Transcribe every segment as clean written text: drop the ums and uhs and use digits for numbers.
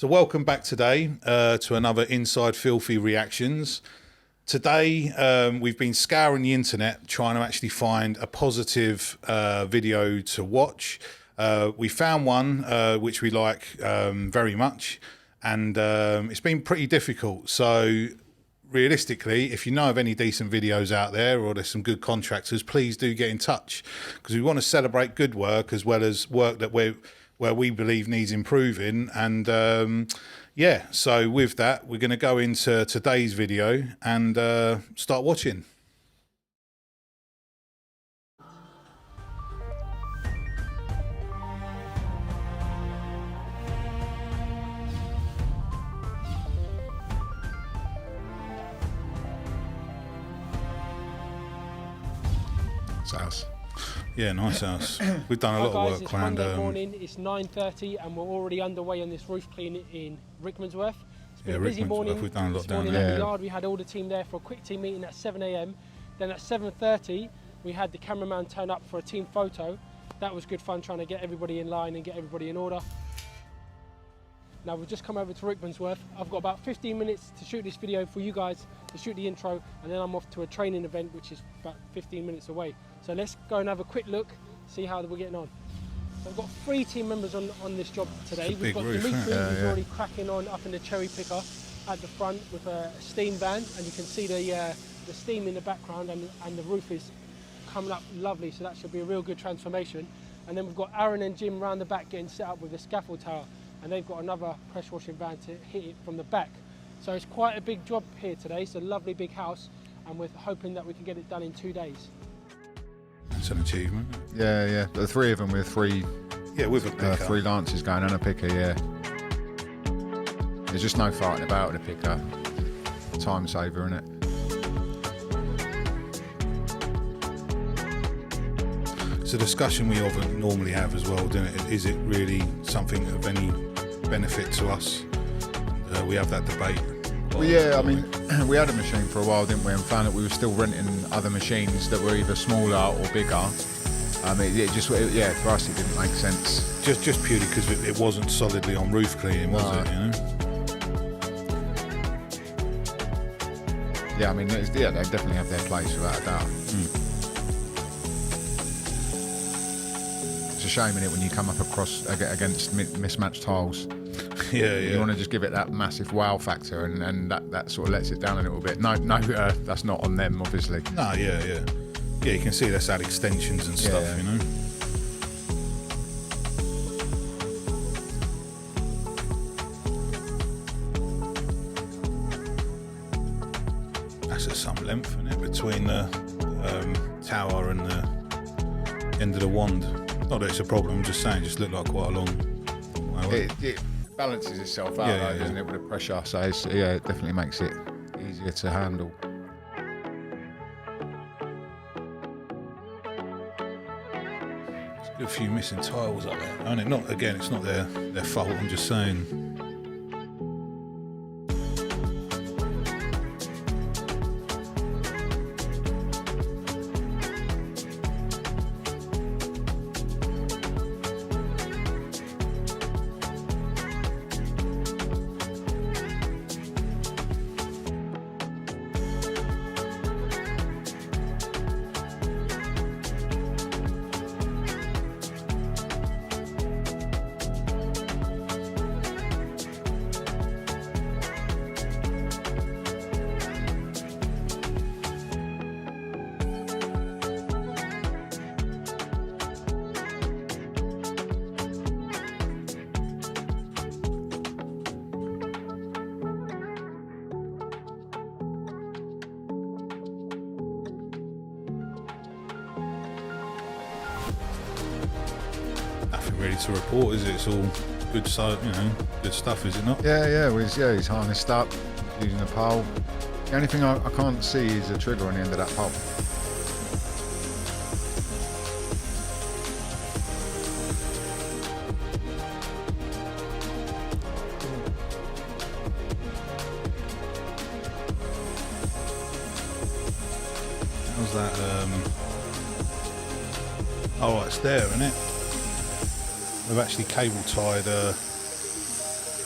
So welcome back today to another Inside Filthy Reactions. Today we've been scouring the internet trying to actually find a positive video to watch. We found one which we like very much, and it's been pretty difficult. So realistically, if you know of any decent videos out there or there's some good contractors, please do get in touch, because we want to celebrate good work as well as work that where we believe needs improving. And yeah, so with that, we're going to go into today's video and start watching. House. Yeah, nice house. We've done a lot of work it's around. Monday morning, it's 9:30 and we're already underway on this roof cleaning in Rickmansworth. It's been a busy morning. We've done a lot down morning there. at the yard, we had all the team there for a quick team meeting at 7 AM. Then at 7:30, we had the cameraman turn up for a team photo. That was good fun, trying to get everybody in line and get everybody in order. Now we've just come over to Rickmansworth. I've got about 15 minutes to shoot this video for you guys, to shoot the intro, and then I'm off to a training event which is about 15 minutes away. So let's go and have a quick look, see how we're getting on. So I've got 3 team members on this job today. We've got roof, Dimitri, who's yeah. already cracking on up in the cherry picker at the front with a steam van, and you can see the steam in the background, and the roof is coming up lovely, so that should be a real good transformation. And then we've got Aaron and Jim round the back getting set up with the scaffold tower, and they've got another pressure washing van to hit it from the back. So it's quite a big job here today. It's a lovely big house, and we're hoping that we can get it done in 2 days. It's an achievement. Yeah. The 3 of them with 3. Yeah, with a picker. 3 lances going and a picker. Yeah. There's just no farting about with a picker. Time saver, innit? It's a discussion we often normally have as well, don't it? Is it really something of any benefit to us? We have that debate. Well, yeah, I mean, we had a machine for a while, didn't we? And found that we were still renting other machines that were either smaller or bigger. Yeah, for us it didn't make sense. Just purely because it wasn't solidly on roof cleaning, was it? You know? Yeah, I mean, they definitely have their place without a doubt. It's a shame, innit, when you come up across against mismatched tiles. Yeah. You want to just give it that massive wow factor, and that sort of lets it down a little bit. No, that's not on them, obviously. No, yeah. Yeah, you can see that's had extensions and stuff, Yeah. you know. That's at some length, isn't it, between the tower and the end of the wand. Not that it's a problem, I'm just saying, it just looked like quite a long way. It balances itself out, Yeah, doesn't it, with the pressure? So it definitely makes it easier to handle. A few missing tiles up there. I mean, it's not their fault, I'm just saying. Nothing really to report, is it? It's all good, good stuff, is it not? Yeah. He's harnessed up using a pole. The only thing I can't see is a trigger on the end of that pole. How's that? Oh, it's there, isn't it? They've actually cable tied a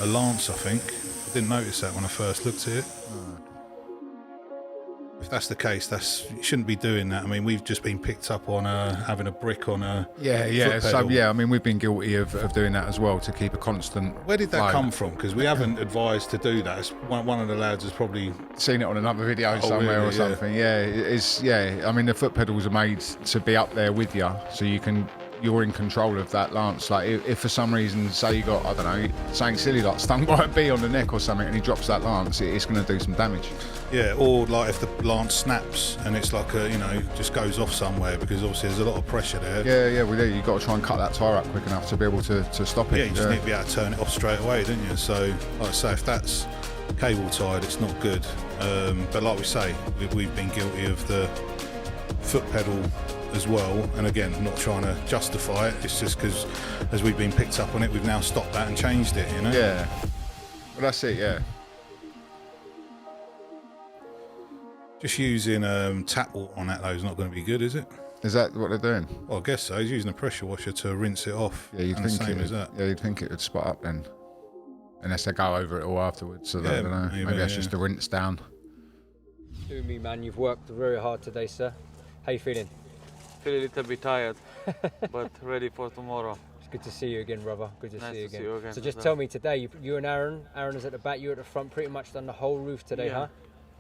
a lance, I think. I didn't notice that when I first looked at it. If that's the case, you shouldn't be doing that. I mean, we've just been picked up on having a brick on a foot So pedal. yeah, I mean, we've been guilty of doing that as well to keep a constant. Where did that flow. come from? Because we haven't advised to do that. It's one of the lads has probably Seen it on another video somewhere really? or something. Yeah, it's I mean, the foot pedals are made to be up there with you, so you're in control of that lance. Like if for some reason, say you got, I don't know, something silly like stung by a bee on the neck or something, and he drops that lance, it's going to do some damage. Yeah, or like if the lance snaps and it's like just goes off somewhere, because obviously there's a lot of pressure there. Yeah, well, you've got to try and cut that tyre up quick enough to be able to stop it. Yeah, you just need to be able to turn it off straight away, don't you? So, like I say, if that's cable tied, it's not good. But like we say, we've been guilty of the foot pedal as well. And again, I'm not trying to justify it. It's just because as we've been picked up on it, we've now stopped that and changed it, Yeah. Well, that's it, yeah. Just using tap water on that, though, is not going to be good, is it? Is that what they're doing? Well, I guess so. He's using a pressure washer to rinse it off. Yeah, you'd and think the same it, as that. Yeah, you'd think it would spot up then. Unless they go over it all afterwards, so I don't know. Maybe that's just a rinse down. Do me, man. You've worked very hard today, sir. How you feeling? Feel a little bit tired, but ready for tomorrow. It's good to see you again, brother. Good to Nice see you to see again. you again. So just tell me today, you and Aaron is at the back, you at the front, pretty much done the whole roof today, huh?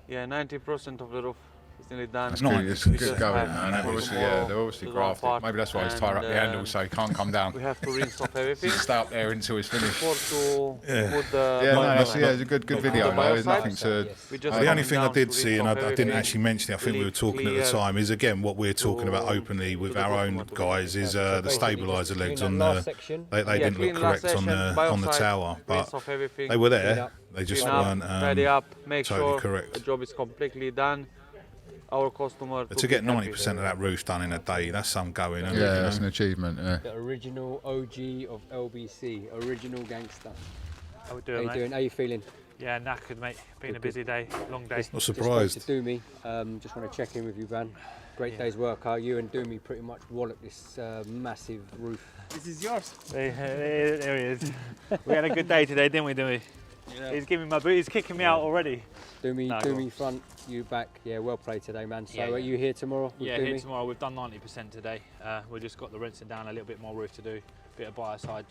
Yeah, 90% of the roof is nearly done. That's Nice. good. It's It's good just going, have man. to Obviously, tomorrow they're obviously do one grafted. part, Maybe that's why he's tied up the and, handle, so he can't come down. We have to rinse off everything Stay up there until it's finished. before to put the Yeah, no, binder. it's a good video. the There's biocide. nothing to. We just The only come thing I down did to see, rinse and off I didn't everything. actually mention it, I think we were talking at the time, is again what we're talking about openly with our own guys is the stabiliser legs on the. They didn't look clean last correct on the biocide, tower, rinse but off everything, they were Clean there. up. They just clean up, weren't tidy up, make totally sure correct. the job is completely done. Our customer To get 90% of that roof done in a day, that's some going. Isn't it, Yeah, you that's know? an achievement. Yeah. The original OG of LBC, original gangster. How we How doing, you mate? doing? How you feeling? Yeah, knackered, mate. Been a busy day, long day. Not Just surprised. spoke to Doomy. Just want to check in with you, man. Great day's work. Huh? You and Doomy pretty much walloped this massive roof. This is yours. There he is. We had a good day today, didn't we, Doomy? Yeah. He's giving me my boot. He's kicking me out already. Doomy, No, go Doomy on. front, you back. Yeah, well played today, man. So Yeah, are yeah. you here tomorrow with Yeah, Doomy? here tomorrow. We've done 90% today. We've just got the rinsing down, a little bit more roof to do, bit of biocide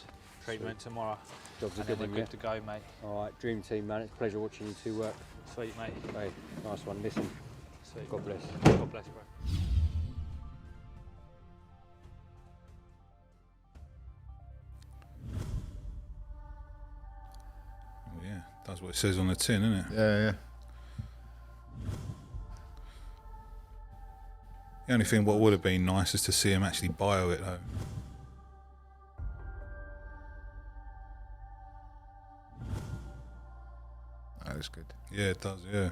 treatment tomorrow, Jobs are and then good, we're yeah? good to go, mate. All right, dream team, man. It's a pleasure watching you two work. Sweet, mate. Hey, nice one. Listen, Sweet. God bless. God bless, bro. Oh, yeah, that's what it says on the tin, isn't it? Yeah. The only thing what would have been nice is to see him actually bio it, though. That is good. Yeah, it does, yeah.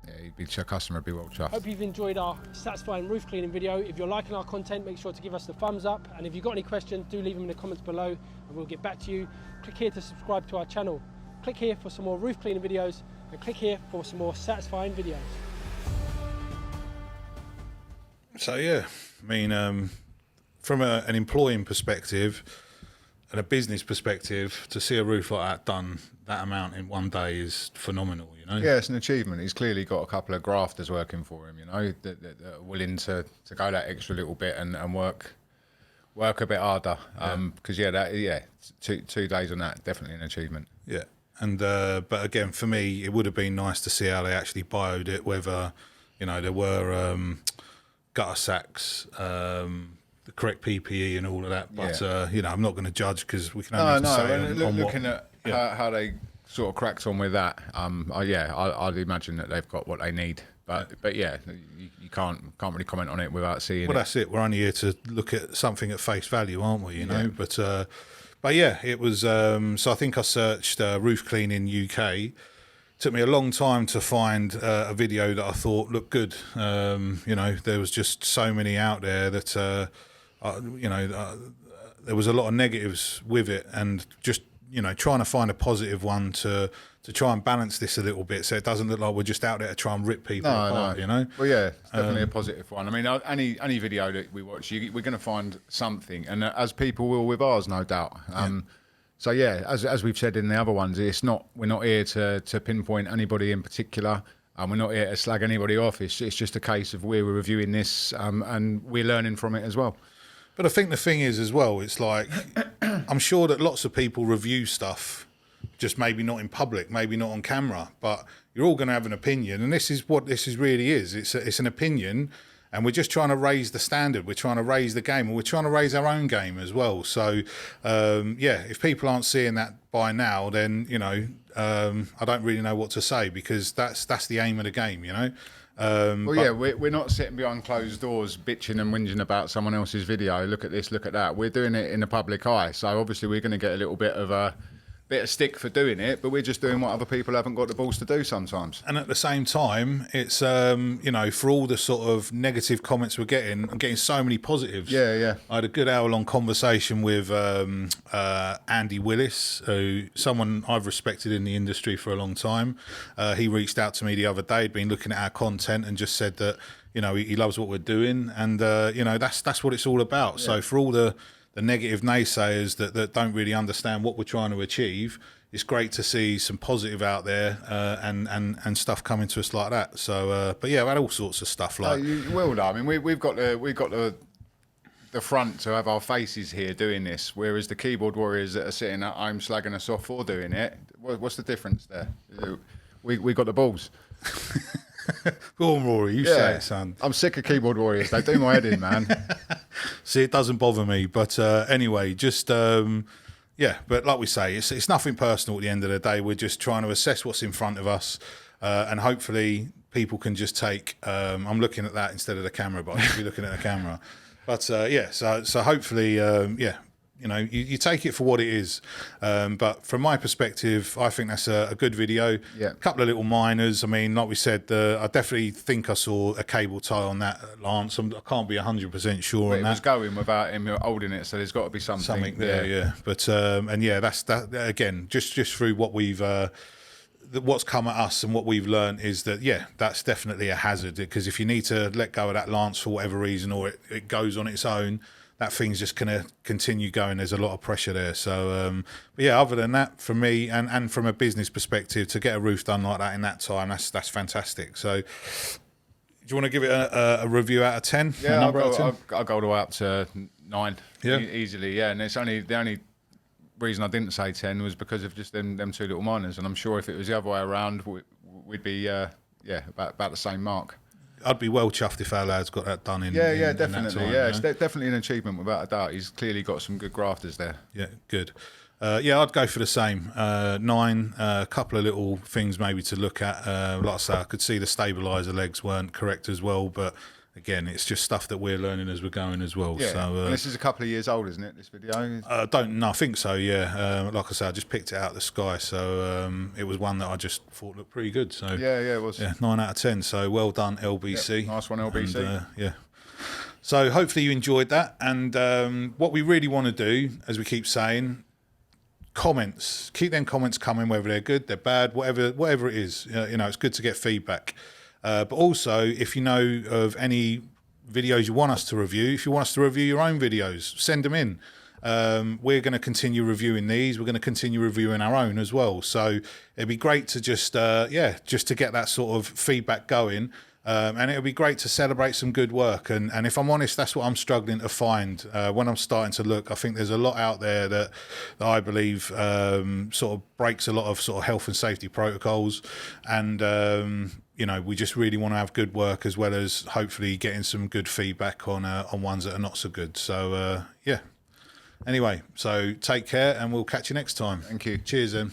Yeah, customer would be well chuffed. Hope you've enjoyed our satisfying roof cleaning video. If you're liking our content, make sure to give us the thumbs up. And if you've got any questions, do leave them in the comments below and we'll get back to you. Click here to subscribe to our channel. Click here for some more roof cleaning videos and click here for some more satisfying videos. So, yeah, I mean, from an employing perspective and a business perspective, to see a roof like that done that amount in one day is phenomenal, you know? Yeah, it's an achievement. He's clearly got a couple of grafters working for him, you know, that are willing to go that extra little bit and work a bit harder. Because, 2 days on that, definitely an achievement. Yeah. And but again, for me, it would have been nice to see how they actually bioed it, whether, you know, there were gutter sacks, the correct PPE and all of that. But, you know, I'm not going to judge because we can only say on looking what, at how they sort of cracked on with that, I'd imagine that they've got what they need. But yeah, you can't really comment on it without seeing well, it. that's it. We're only here to look at something at face value, aren't we? You know, but yeah, it was. So I think I searched roof cleaning UK. Took me a long time to find a video that I thought looked good. You know, there was just so many out there that there was a lot of negatives with it, and just you know, trying to find a positive one to try and balance this a little bit, so it doesn't look like we're just out there to try and rip people apart. You know. Well, yeah, it's definitely a positive one. I mean, any video that we watch, we're going to find something, and as people will with ours, no doubt. So yeah, as we've said in the other ones, we're not here to pinpoint anybody in particular. We're not here to slag anybody off. It's just a case of we're reviewing this and we're learning from it as well. But I think the thing is as well, it's like, I'm sure that lots of people review stuff, just maybe not in public, maybe not on camera, but you're all going to have an opinion. And this is what this really is. It's an opinion, and we're just trying to raise the standard. We're trying to raise the game, and we're trying to raise our own game as well. So, yeah, if people aren't seeing that by now, then, you know, I don't really know what to say, because that's the aim of the game, you know. We're not sitting behind closed doors bitching and whinging about someone else's video. Look at this, look at that. We're doing it in the public eye, so obviously we're going to get a little bit of stick for doing it, but we're just doing what other people haven't got the balls to do sometimes. And at the same time, it's you know, for all the sort of negative comments we're getting, I'm getting so many positives. Yeah. I had a good hour-long conversation with Andy Willis, someone I've respected in the industry for a long time. He reached out to me the other day. He'd been looking at our content and just said that, you know, he loves what we're doing, and you know, that's what it's all about. Yeah. So for all the negative naysayers that don't really understand what we're trying to achieve, it's great to see some positive out there, and stuff coming to us like that. So, but yeah, I've had all sorts of stuff like. You will, though. I mean, we've got the front to have our faces here doing this, whereas the keyboard warriors that are sitting at home slagging us off for doing it. What's the difference there? We got the balls. Go on, Rory, you say it, son. I'm sick of keyboard warriors. They do my head in, man. See, it doesn't bother me. But anyway, just, yeah, but like we say, it's nothing personal at the end of the day. We're just trying to assess what's in front of us, and hopefully people can just take, I'm looking at that instead of the camera, but I should be looking at the camera. But yeah, so hopefully, yeah, you know, you take it for what it is. But from my perspective, I think that's a good video. Yeah. A couple of little minors. I mean, like we said, I definitely think I saw a cable tie on that, Lance. I can't be 100% sure on that. It was going without him holding it, so there's got to be something there. Yeah. But and yeah, that's that again. Just through what we've what's come at us and what we've learned is that, yeah, that's definitely a hazard, because if you need to let go of that lance for whatever reason, or it goes on its own, that thing's just going to continue going. There's a lot of pressure there. So, but yeah, other than that, for me and from a business perspective, to get a roof done like that in that time, that's fantastic. So, do you want to give it a review out of 10? Yeah, I'll go all the way up to 9. Yeah, easily. Yeah, and it's the only reason I didn't say 10 was because of just them two little minors. And I'm sure if it was the other way around, we'd be about the same mark. I'd be well chuffed if our lads got that done in. Yeah, definitely. In that time, it's definitely an achievement without a doubt. He's clearly got some good grafters there. Yeah, good. Yeah, I'd go for the same. 9. A couple of little things maybe to look at. Like I say, I could see the stabiliser legs weren't correct as well, but again, it's just stuff that we're learning as we're going as well. Yeah. So and this is a couple of years old, isn't it? This video. I think so. Yeah. Like I said, I just picked it out of the sky, so it was one that I just thought looked pretty good. So yeah, it was. Yeah, 9 out of 10. So well done, LBC. Yep, nice one, LBC. And, yeah. So hopefully you enjoyed that. And what we really want to do, as we keep saying, comments. Keep them comments coming, whether they're good, they're bad, whatever it is. You know, it's good to get feedback. But also, if you know of any videos you want us to review, if you want us to review your own videos, send them in. We're going to continue reviewing these. We're going to continue reviewing our own as well. So it'd be great to just to get that sort of feedback going. And it would be great to celebrate some good work. And if I'm honest, that's what I'm struggling to find when I'm starting to look. I think there's a lot out there that I believe sort of breaks a lot of sort of health and safety protocols. And, you know, we just really want to have good work, as well as hopefully getting some good feedback on ones that are not so good. So, yeah. Anyway, so take care, and we'll catch you next time. Thank you. Cheers, then.